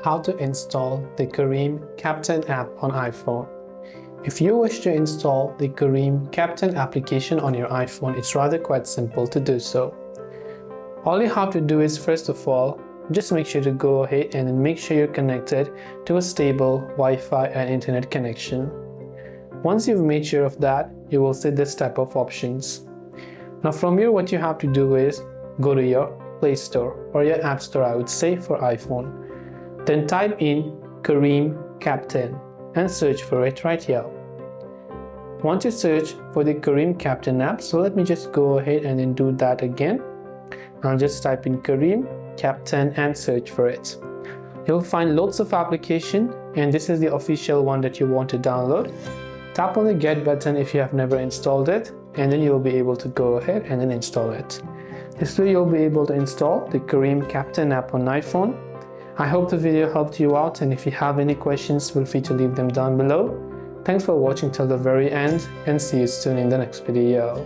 how to install the Careem Captain app on iPhone. If you wish to install the Careem Captain application on your iPhone, it's rather quite simple to do so. All you have to do is, first of all, just make sure to go ahead and make sure you're connected to a stable Wi-Fi and internet connection. Once you've made sure of that, you will see this type of options. Now from here, what you have to do is go to your Play Store or your App Store, I would say, for iPhone. Then type in Careem Captain and search for it right here. Once you search for the Careem Captain app, so let me just go ahead and then do that again. I'll just type in Careem Captain and search for it. You'll find lots of applications, and this is the official one that you want to download. Tap on the Get button if you have never installed it, and then you'll be able to go ahead and then install it. This way you'll be able to install the Careem Captain app on iPhone. I hope the video helped you out, and if you have any questions, feel free to leave them down below. Thanks for watching till the very end, and see you soon in the next video.